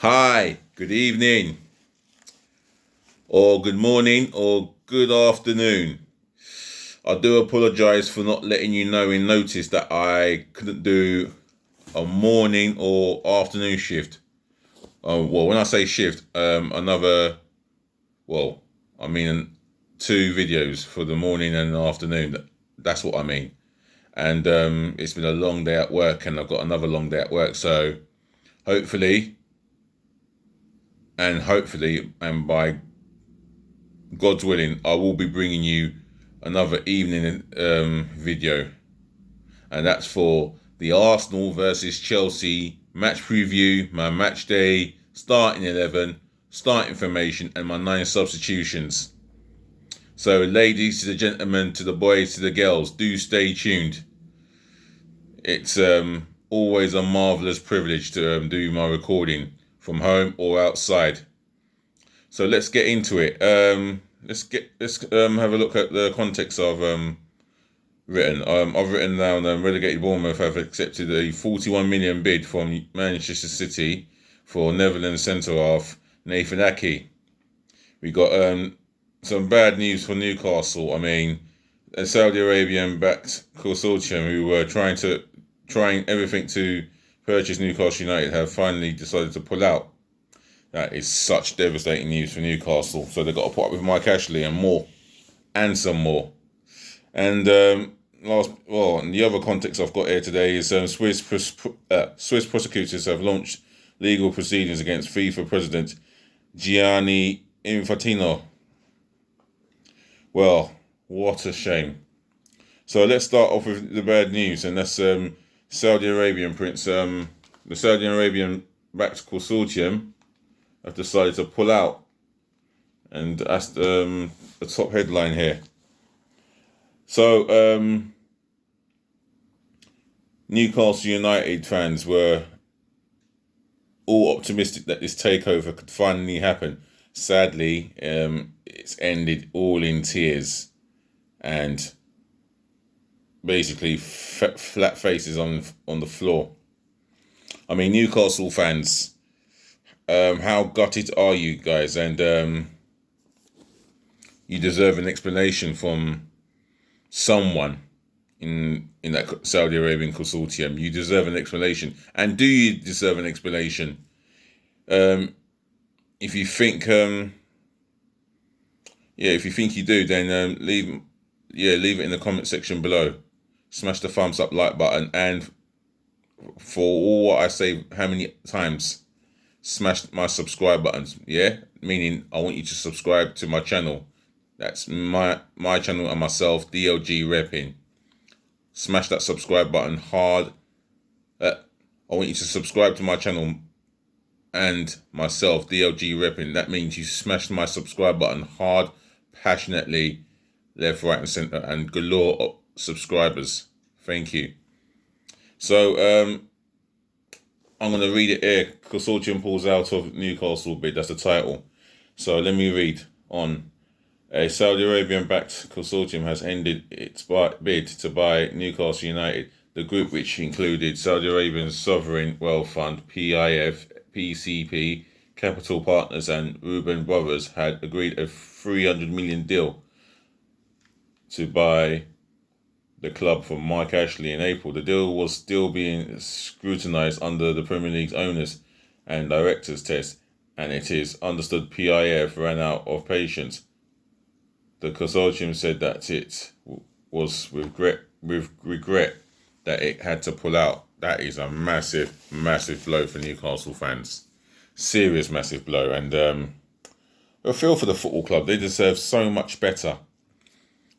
Hi, good evening, or good morning, or good afternoon. I do apologise for not letting you know in notice that I couldn't do a morning or afternoon shift. When I say shift, well, I mean two videos for the morning and the afternoon. That's what I mean. And it's been a long day at work, and I've got another long day at work. So hopefully, and by God's willing, I will be bringing you another evening video, and that's for the Arsenal versus Chelsea match preview, my match day, starting 11, starting formation, and my 9 substitutions. So, ladies to the gentlemen, to the boys to the girls, do stay tuned. It's always a marvelous privilege to do my recording from home or outside. So let's get into it. Let's have a look at the context I've written. I've written down relegated Bournemouth have accepted a 41 million bid from Manchester City for Netherlands centre half Nathan Ake. We got some bad news for Newcastle. I mean, a Saudi Arabian-backed consortium who were trying everything to purchase Newcastle United have finally decided to pull out. That is such devastating news for Newcastle. So they've got to put up with Mike Ashley and more, and some more. And and the other context I've got here today is Swiss prosecutors have launched legal proceedings against FIFA president Gianni Infantino. Well, what a shame. So let's start off with the bad news, and that's Saudi Arabian prince. The Saudi Arabian-backed consortium have decided to pull out, and that's the top headline here. So Newcastle United fans were all optimistic that this takeover could finally happen. Sadly, it's ended all in tears and basically flat faces on the floor. I mean, Newcastle fans, how gutted are you guys? And you deserve an explanation from someone in that Saudi Arabian consortium. You deserve an explanation. And do you deserve an explanation? If you think, if you think you do, then leave it in the comment section below. Smash the thumbs up, like button, and for all what I say, how many times, smash my subscribe buttons. Yeah, meaning I want you to subscribe to my channel. That's my channel and myself, DLG Reppin. Smash that subscribe button hard. I want you to subscribe to my channel and myself, DLG Reppin. That means you smash my subscribe button hard, passionately, left, right, and centre, and galore subscribers. Thank you. So I'm going to read it here. Consortium pulls out of Newcastle bid. That's the title. So let me read on. A Saudi Arabian-backed consortium has ended its bid to buy Newcastle United. The group, which included Saudi Arabia's Sovereign Wealth Fund, PIF, PCP, Capital Partners, and Reppin Brothers, had agreed a 300 million deal to buy the club from Mike Ashley in April. The deal was still being scrutinised under the Premier League's owners and directors test, and it is understood PIF ran out of patience. The consortium said that it was with regret that it had to pull out. That is a massive, massive blow for Newcastle fans. Serious massive blow. And I feel for the football club. They deserve so much better.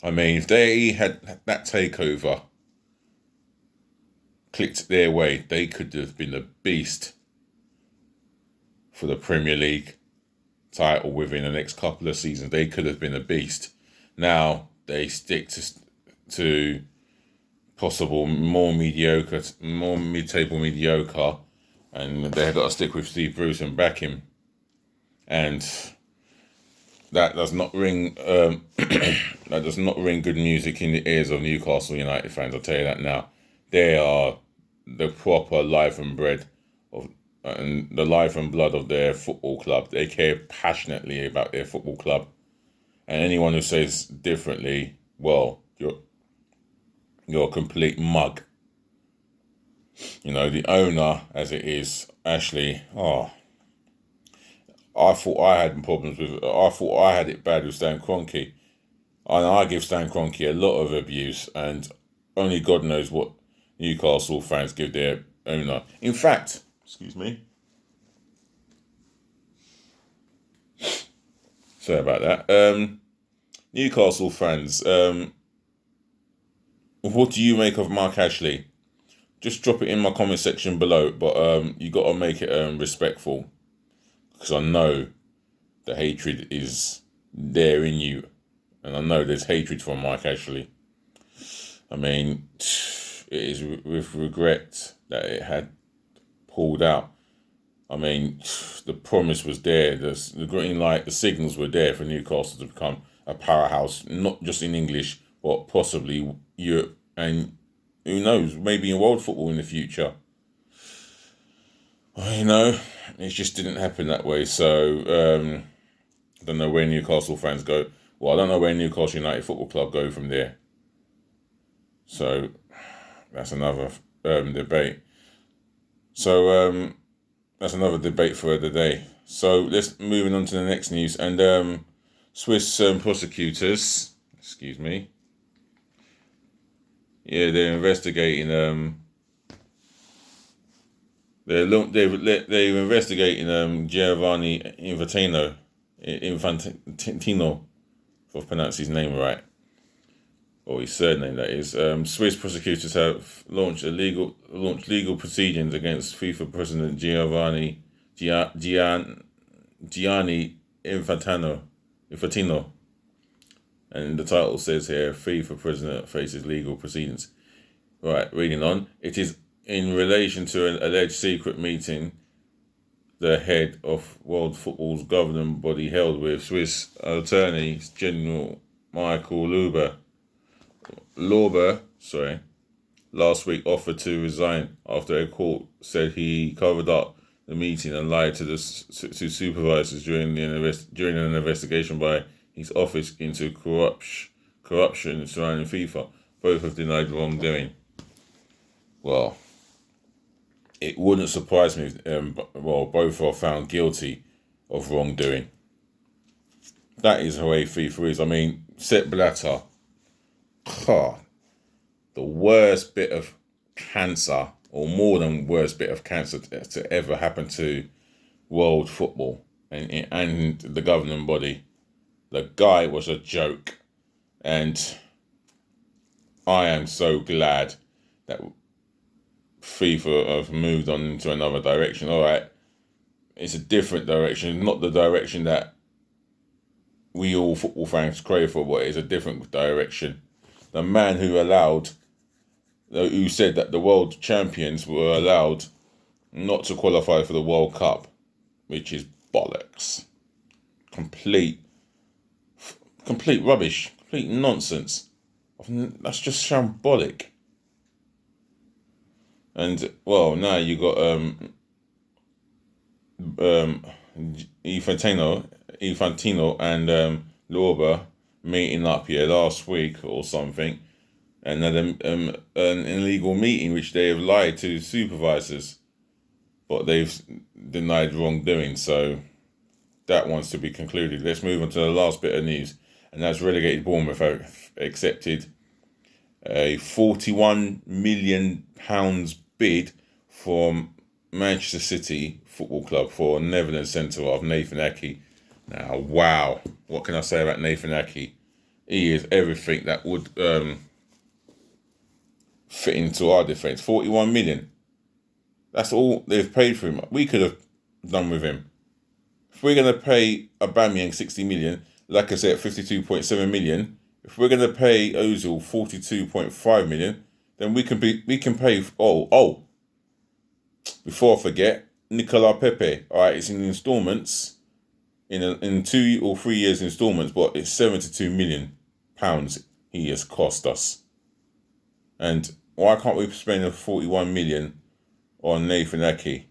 I mean, if they had that takeover clicked their way, they could have been a beast for the Premier League title within the next couple of seasons. They could have been a beast. Now they stick to possible more mid-table mediocre, and they've got to stick with Steve Bruce and back him. And that does not ring good music in the ears of Newcastle United fans. I'll tell you that now. They are the proper life and bread and the life and blood of their football club. They care passionately about their football club. And anyone who says differently, well, you're a complete mug. The owner, as it is, Ashley, I thought I had problems with I thought I had it bad with Stan Kroenke. And I give Stan Kroenke a lot of abuse, and only God knows what Newcastle fans give their owner. In fact, excuse me. Sorry about that. Newcastle fans, what do you make of Mark Ashley? Just drop it in my comment section below, but you got to make it respectful, because I know the hatred is there in you, and I know there's hatred for Mark Ashley. I mean, it is with regret that it had pulled out. I mean, the promise was there. The green light, the signals were there for Newcastle to become a powerhouse, not just in English, but possibly Europe, and who knows, maybe in world football in the future. It just didn't happen that way. So I don't know where Newcastle fans go. Well, I don't know where Newcastle United Football Club go from there. So that's another debate. So that's another debate for the day. So let's moving on to the next news. And Swiss prosecutors, excuse me. Yeah, they're investigating. They're investigating Giovanni Infantino, if I've pronounced his name right, or his surname, that is. Swiss prosecutors have launched legal proceedings against FIFA president Gianni Infantino. And the title says here, FIFA president faces legal proceedings. Right, reading on. It is in relation to an alleged secret meeting the head of World Football's governing body held with Swiss Attorney General Michael Lauber, last week offered to resign after a court said he covered up the meeting and lied to supervisors during an investigation by his office into corruption surrounding FIFA. Both have denied wrongdoing. Well, it wouldn't surprise me if both are found guilty of wrongdoing. That is the way FIFA is. I mean, Sepp Blatter, the worst bit of cancer, or more than worst bit of cancer to ever happen to world football and the governing body. The guy was a joke, and I am so glad that FIFA have moved on into another direction. All right, it's a different direction, not the direction that we all football fans crave for, but it's a different direction. The man who said that the world champions were allowed not to qualify for the World Cup, which is bollocks. Complete rubbish, complete nonsense. That's just shambolic. And well, now you got Infantino and Lauber meeting up here last week or something, and had an illegal meeting which they have lied to supervisors, but they've denied wrongdoing. So that wants to be concluded. Let's move on to the last bit of news, and that's relegated Bournemouth have accepted a £41 million bid from Manchester City Football Club for Netherlands centre-half Nathan Ake. Now, wow, what can I say about Nathan Ake? He is everything that would fit into our defence. 41 million. That's all they've paid for him. We could have done with him. If we're going to pay Aubameyang 60 million, like I said, 52.7 million, if we're going to pay Ozil 42.5 million, then we can pay. Before I forget, Nicolas Pepe. All right, it's in installments, in 2 or 3 years installments, but it's £72 million he has cost us. And why can't we spend 41 million on Nathan Ake?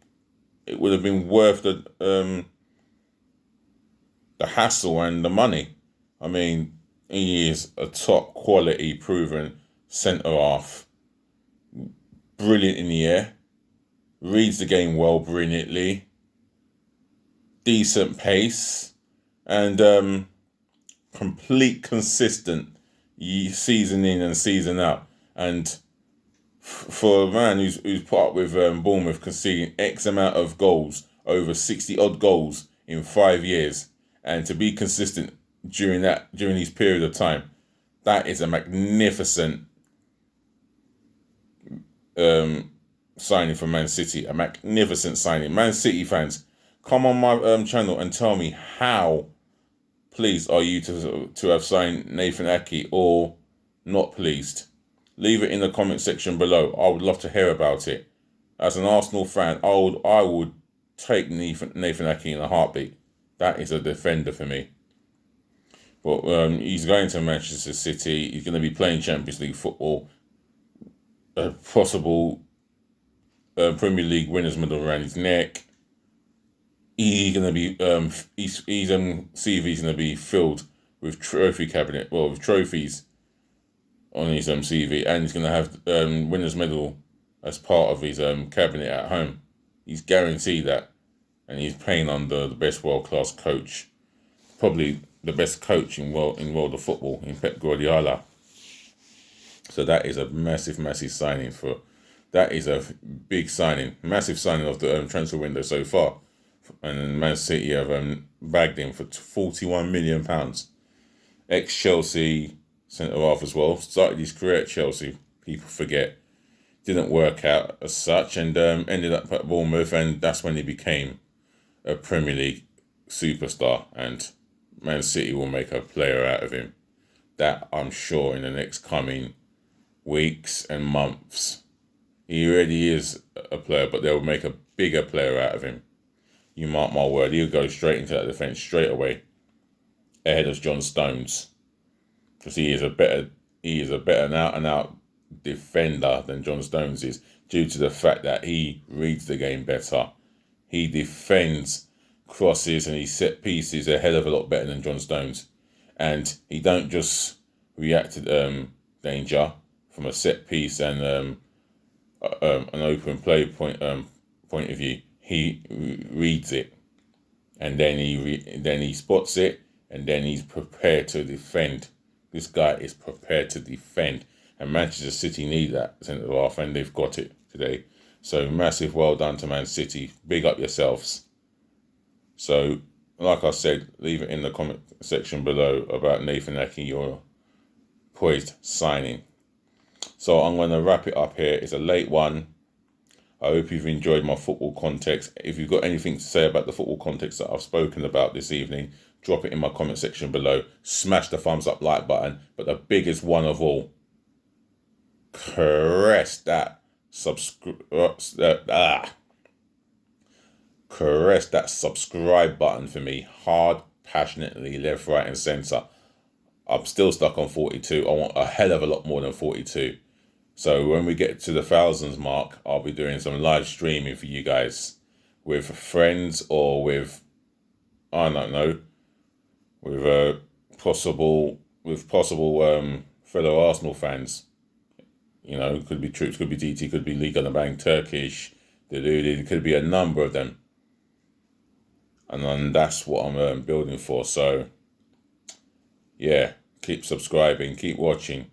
it would have been worth the hassle and the money. I mean, he is a top quality, proven centre half, brilliant in the air, reads the game well, brilliantly, decent pace, and complete consistent season in and season out. And for a man who's put up with Bournemouth conceding X amount of goals, over 60 odd goals in 5 years, and to be consistent during these period of time, that is a magnificent signing for Man City. A magnificent signing. Man City fans, come on my channel and tell me how pleased are you to have signed Nathan Ake, or not pleased. Leave it in the comment section below. I would love to hear about it. As an Arsenal fan, I would take Nathan Ake in a heartbeat. That is a defender for me. But he's going to Manchester City. He's going to be playing Champions League football. A possible Premier League winners' medal around his neck. He's going to be his CV is going to be filled with with trophies on his CV, and he's going to have winners' medal as part of his cabinet at home. He's guaranteed that, and he's playing under the best world-class coach, probably the best coach in world of football, in Pep Guardiola. So that is a massive signing that is a big signing, massive signing of the transfer window so far. And Man City have bagged him for £41 million. Ex-Chelsea centre half as well. Started his career at Chelsea. People forget. Didn't work out as such, and ended up at Bournemouth, and that's when he became a Premier League superstar. And Man City will make a player out of him. That I'm sure in the next coming weeks and months. He already is a player, but they'll make a bigger player out of him. You mark my word, he'll go straight into that defence straight away, ahead of John Stones, because he is a better out and out defender than John Stones is, due to the fact that he reads the game better. He defends crosses and he set pieces a hell of a lot better than John Stones, and he don't just react to danger from a set piece and an open play point of view. He reads it, and then he spots it, and then he's prepared to defend. This guy is prepared to defend, and Manchester City need that centre half, and they've got it today. So massive well done to Man City. Big up yourselves. So, like I said, leave it in the comment section below about Nathan Ake, your poised signing. So I'm going to wrap it up here. It's a late one. I hope you've enjoyed my football context. If you've got anything to say about the football context that I've spoken about this evening, drop it in my comment section below. Smash the thumbs up like button. But the biggest one of all, caress that subscribe button for me hard, passionately, left, right and centre. I'm still stuck on 42. I want a hell of a lot more than 42. So when we get to the thousands mark, I'll be doing some live streaming for you guys with friends, or with, I don't know, with possible fellow Arsenal fans. You know, could be Troops, could be DT, could be Liga and Bang, Turkish, it could be a number of them. And then that's what I'm building for. So yeah, keep subscribing, keep watching.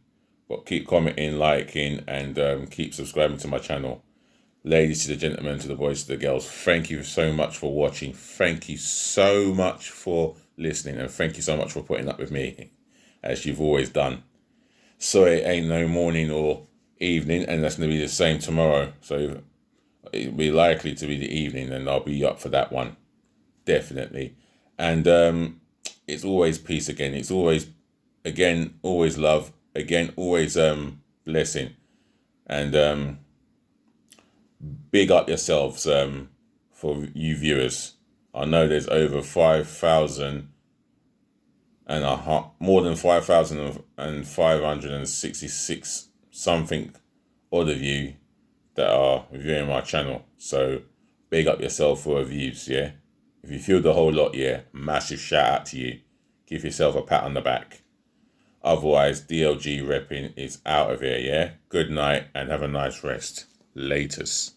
But keep commenting, liking, and keep subscribing to my channel. Ladies to the gentlemen, to the boys, to the girls, thank you so much for watching. Thank you so much for listening. And thank you so much for putting up with me, as you've always done. So it ain't no morning or evening, and that's going to be the same tomorrow. So it'll be likely to be the evening, and I'll be up for that one. Definitely. And it's always peace again. It's always, again, always love. Again, always blessing, and big up yourselves for you viewers. I know there's over 5,000 and more than 5,566 something odd of you that are viewing my channel. So big up yourself for reviews, yeah? If you feel the whole lot, yeah, massive shout out to you. Give yourself a pat on the back. Otherwise, DLG Reppin is out of here, yeah? Good night and have a nice rest. Laters.